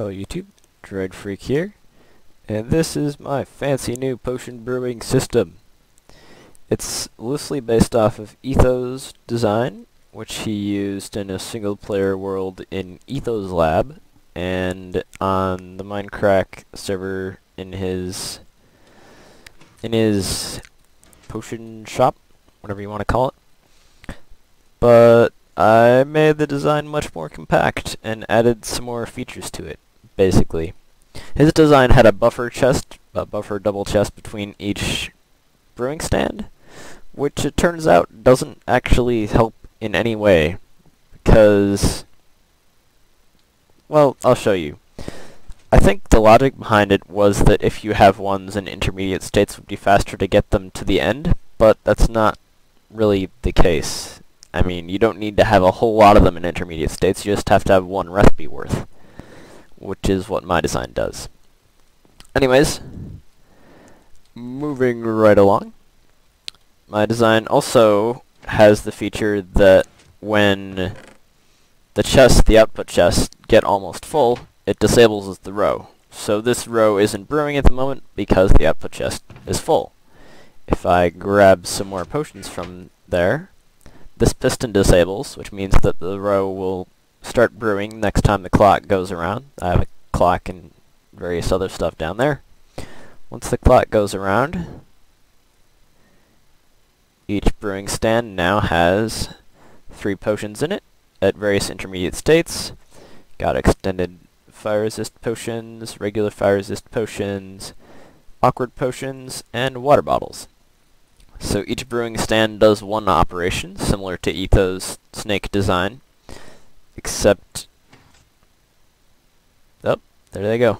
Hello YouTube, Droid Freak here, and this is my fancy new potion brewing system. It's loosely based off of Etho's design, which he used in a single-player world in Etho's lab, and on the Mindcrack server in his potion shop, whatever you want to call it. But I made the design much more compact and added some more features to it, basically. His design had a buffer double chest between each brewing stand, which it turns out doesn't actually help in any way, because, well, I'll show you. I think the logic behind it was that if you have ones in intermediate states, it would be faster to get them to the end, but that's not really the case. I mean, you don't need to have a whole lot of them in intermediate states, you just have to have one recipe worth, which is what my design does. Anyways, moving right along. My design also has the feature that when the output chests, get almost full, it disables the row. So this row isn't brewing at the moment because the output chest is full. If I grab some more potions from there, this piston disables, which means that the row will start brewing next time the clock goes around. I have a clock and various other stuff down there. Once the clock goes around, each brewing stand now has 3 potions in it at various intermediate states. Got extended fire resist potions, regular fire resist potions, awkward potions, and water bottles. So each brewing stand does one operation, similar to Etho's snake design, except, oh, there they go.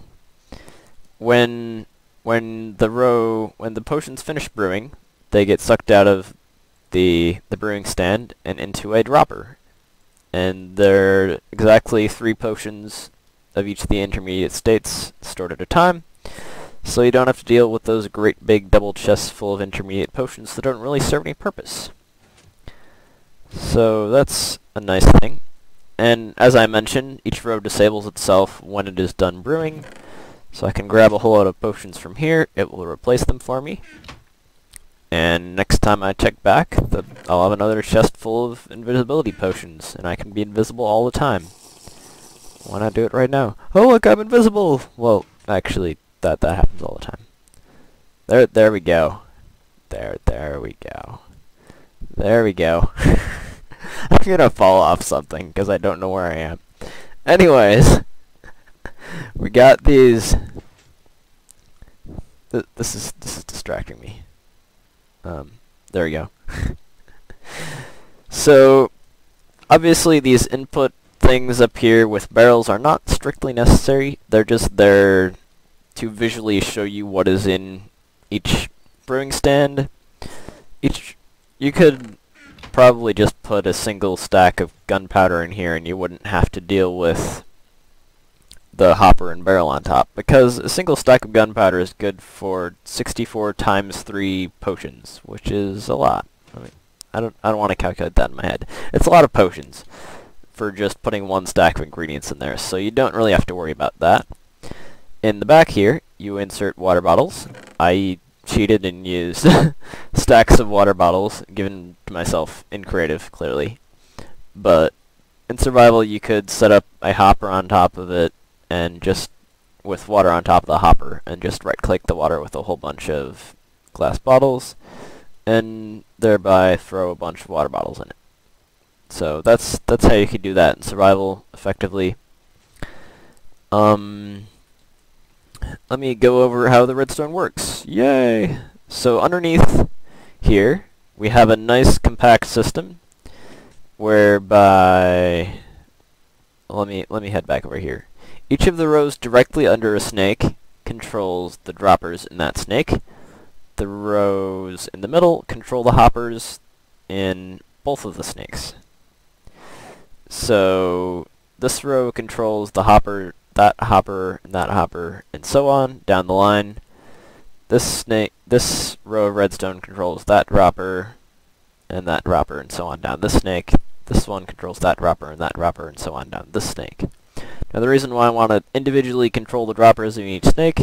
When the potions finish brewing, they get sucked out of the brewing stand and into a dropper. And there are exactly 3 potions of each of the intermediate states stored at a time, so you don't have to deal with those great big double chests full of intermediate potions that don't really serve any purpose. So that's a nice thing. And as I mentioned, each row disables itself when it is done brewing, so I can grab a whole lot of potions from here, it will replace them for me. And next time I check back, I'll have another chest full of invisibility potions, and I can be invisible all the time. Why not do it right now? Oh look, I'm invisible! Well, actually, that happens all the time. There we go. There we go. There we go. I'm gonna fall off something, because I don't know where I am. Anyways, we got these. This is distracting me. There we go. So, obviously these input things up here with barrels are not strictly necessary. They're just there to visually show you what is in each brewing stand. You could probably just put a single stack of gunpowder in here and you wouldn't have to deal with the hopper and barrel on top, because a single stack of gunpowder is good for 64 times 3 potions, which is a lot. I mean, I don't want to calculate that in my head. It's a lot of potions for just putting one stack of ingredients in there, so you don't really have to worry about that. In the back here, you insert water bottles. I cheated and used stacks of water bottles, given to myself in creative, clearly. But in survival, you could set up a hopper on top of it, and just with water on top of the hopper, and just right-click the water with a whole bunch of glass bottles, and thereby throw a bunch of water bottles in it. So that's how you could do that in survival effectively. Let me go over how the redstone works. Yay! So underneath here, we have a nice compact system whereby, let me head back over here. Each of the rows directly under a snake controls the droppers in that snake. The rows in the middle control the hoppers in both of the snakes. So this row controls the hopper, that hopper, and that hopper, and so on down the line. This row of redstone controls that dropper, and so on down this snake. This one controls that dropper, and so on down this snake. Now the reason why I want to individually control the droppers in each snake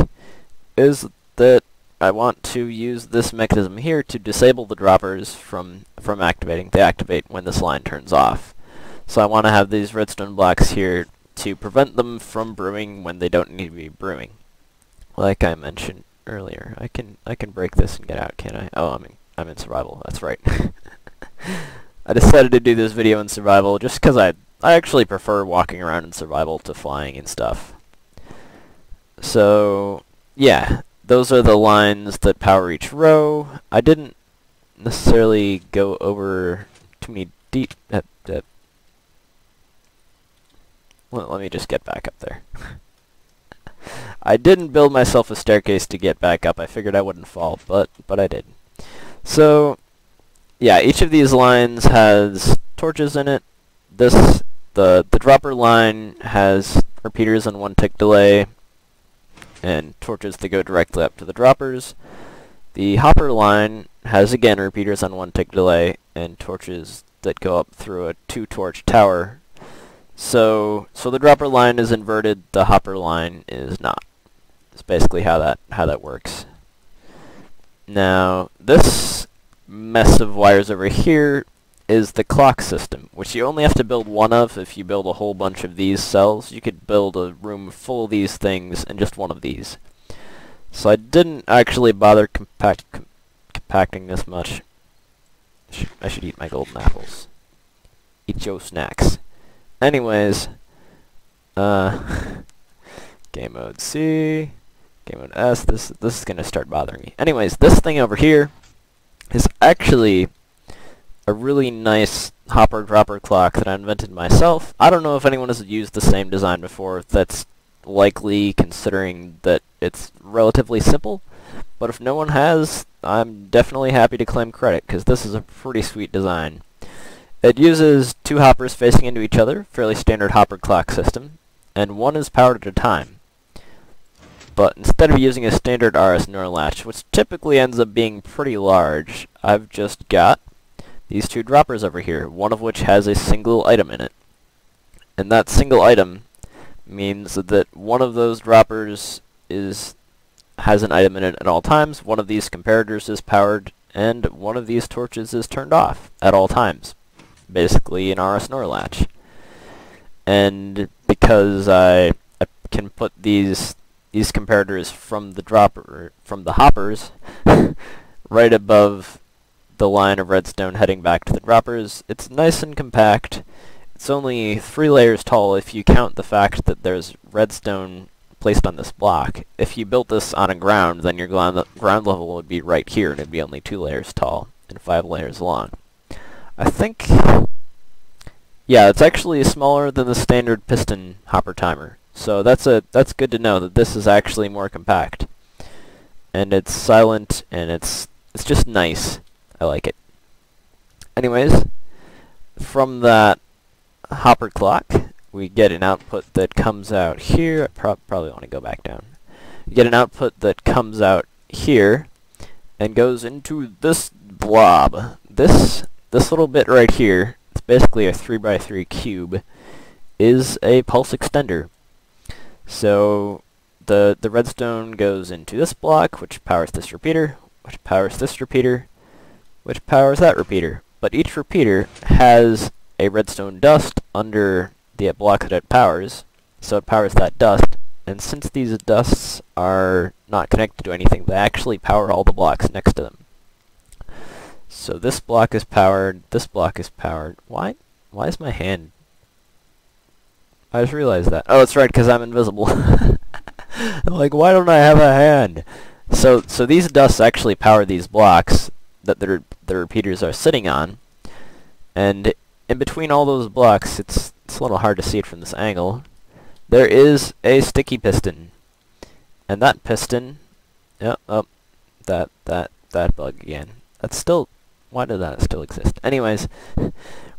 is that I want to use this mechanism here to disable the droppers from activating. They activate when this line turns off. So I want to have these redstone blocks here to prevent them from brewing when they don't need to be brewing. Like I mentioned earlier, I can break this and get out, can't I? Oh, I'm in survival. That's right. I decided to do this video in survival just because I actually prefer walking around in survival to flying and stuff. So yeah, those are the lines that power each row. I didn't necessarily go over too many deep. Let me just get back up there. I didn't build myself a staircase to get back up. I figured I wouldn't fall, but I did. So yeah, each of these lines has torches in it. The dropper line has repeaters and 1 tick delay, and torches that go directly up to the droppers. The hopper line has again repeaters on 1 tick delay, and torches that go up through a 2-torch tower. So the dropper line is inverted, the hopper line is not. That's basically how that works. Now this mess of wires over here is the clock system, which you only have to build one of. If you build a whole bunch of these cells, you could build a room full of these things in just one of these. So I didn't actually bother compacting this much. I should eat my golden apples. Eat your snacks. Anyways, game mode C, game mode S, this is gonna start bothering me. Anyways, this thing over here is actually a really nice hopper dropper clock that I invented myself. I don't know if anyone has used the same design before. That's likely, considering that it's relatively simple. But if no one has, I'm definitely happy to claim credit, because this is a pretty sweet design. It uses 2 hoppers facing into each other, fairly standard hopper clock system, and one is powered at a time. But instead of using a standard RS NOR latch, which typically ends up being pretty large, I've just got these 2 droppers over here, one of which has a single item in it. And that single item means that one of those droppers has an item in it at all times, one of these comparators is powered, and one of these torches is turned off at all times. Basically an RS NOR latch. And because I can put these comparators from the hoppers right above the line of redstone heading back to the droppers, it's nice and compact. It's only 3 layers tall if you count the fact that there's redstone placed on this block. If you built this on a ground, then your ground level would be right here, and it'd be only 2 layers tall and 5 layers long. I think, yeah, it's actually smaller than the standard piston hopper timer. So that's good to know that this is actually more compact. And it's silent, and it's just nice. I like it. Anyways, from that hopper clock, we get an output that comes out here. I probably want to go back down. We get an output that comes out here and goes into this blob. This little bit right here, it's basically a 3x3 cube, is a pulse extender. So the redstone goes into this block, which powers this repeater, which powers this repeater, which powers that repeater. But each repeater has a redstone dust under the block that it powers, so it powers that dust. And since these dusts are not connected to anything, they actually power all the blocks next to them. So this block is powered, this block is powered. Why is my hand? I just realized that. Oh, that's right, because I'm invisible. I'm like, why don't I have a hand? So these dusts actually power these blocks that the repeaters are sitting on. And in between all those blocks, it's a little hard to see it from this angle, there is a sticky piston. And that piston, yep, oh, that bug again. That's still, why does that still exist? Anyways,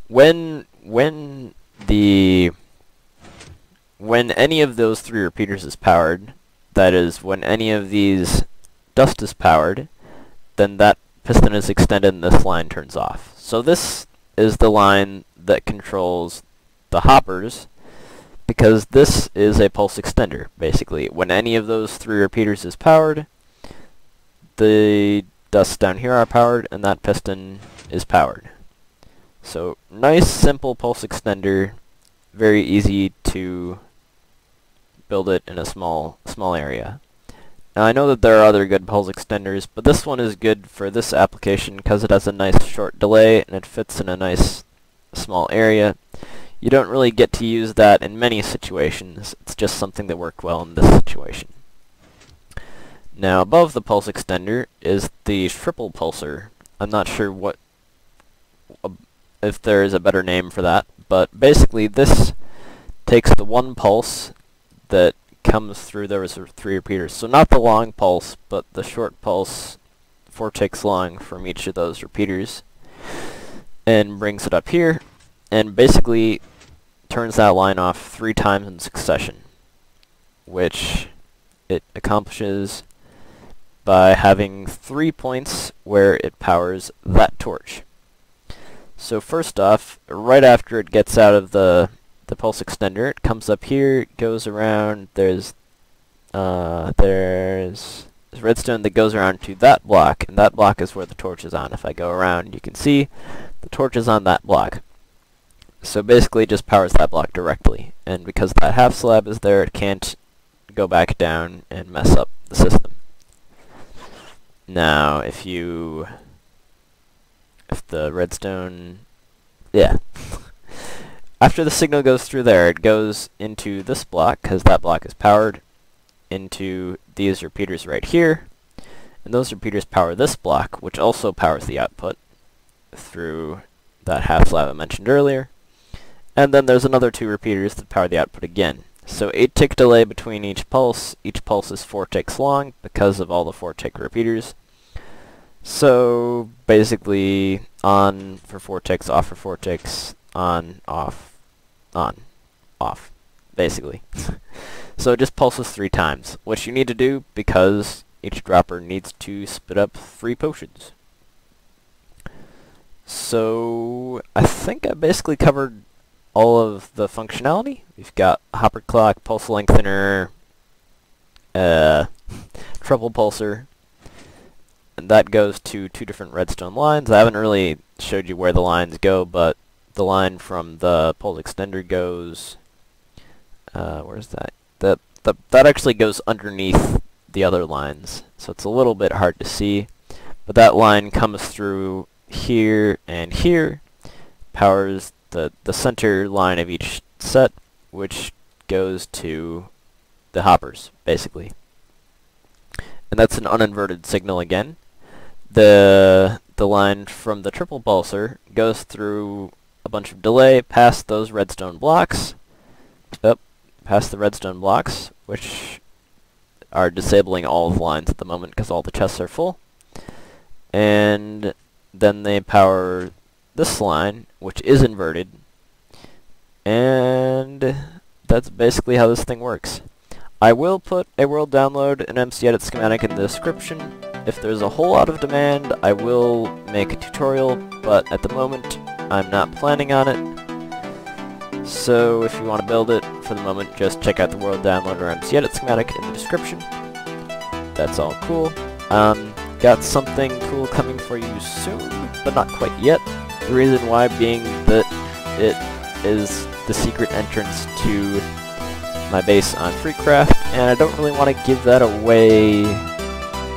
when any of those 3 repeaters is powered, that is, when any of these dust is powered, then that piston is extended and this line turns off. So this is the line that controls the hoppers, because this is a pulse extender, basically. When any of those 3 repeaters is powered, the dusts down here are powered, and that piston is powered. So, nice, simple pulse extender, very easy to build it in a small area. Now, I know that there are other good pulse extenders, but this one is good for this application because it has a nice short delay, and it fits in a nice small area. You don't really get to use that in many situations. It's just something that worked well in this situation. Now, above the pulse extender is the triple pulsar. I'm not sure if there is a better name for that, but basically this takes the one pulse that comes through those 3 repeaters. So not the long pulse, but the short pulse, 4 ticks long from each of those repeaters, and brings it up here, and basically turns that line off 3 times in succession, which it accomplishes by having 3 points where it powers that torch. So first off, right after it gets out of the pulse extender, it comes up here, goes around, there's redstone that goes around to that block, and that block is where the torch is on. If I go around, you can see the torch is on that block. So basically it just powers that block directly, and because that half slab is there, it can't go back down and mess up the system. Now, if the redstone, after the signal goes through there, it goes into this block, because that block is powered, into these repeaters right here, and those repeaters power this block, which also powers the output through that half slab I mentioned earlier. And then there's another 2 repeaters that power the output again. So 8 tick delay between each pulse. Each pulse is 4 ticks long because of all the 4 tick repeaters. So basically on for 4 ticks, off for 4 ticks, on, off, basically. So it just pulses 3 times, which you need to do because each dropper needs to spit up 3 potions. So I think I basically covered all of the functionality. We've got hopper clock, pulse lengthener, treble pulsar, and that goes to 2 different redstone lines. I haven't really showed you where the lines go, but the line from the pulse extender goes, where's that? That actually goes underneath the other lines, so it's a little bit hard to see, but that line comes through here and here, powers the center line of each set, which goes to the hoppers, basically. And that's an uninverted signal again. The line from the triple pulsar goes through a bunch of delay past those redstone blocks, past the redstone blocks, which are disabling all of the lines at the moment because all the chests are full. And then they power this line, which is inverted, and that's basically how this thing works. I will put a world download and MC edit schematic in the description. If there's a whole lot of demand, I will make a tutorial, but at the moment, I'm not planning on it. So if you want to build it, for the moment, just check out the world download or MC edit schematic in the description. That's all cool. Got something cool coming for you soon, but not quite yet. The reason why being that it is the secret entrance to my base on Freecraft, and I don't really want to give that away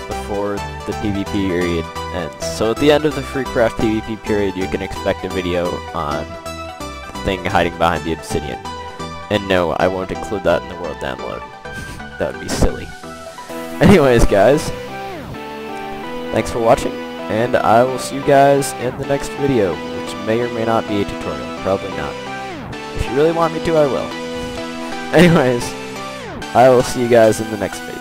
before the PvP period ends. So at the end of the Freecraft PvP period, you can expect a video on the thing hiding behind the obsidian. And no, I won't include that in the world download. That would be silly. Anyways, guys, thanks for watching, and I will see you guys in the next video, which may or may not be a tutorial. Probably not. If you really want me to, I will. Anyways, I will see you guys in the next video.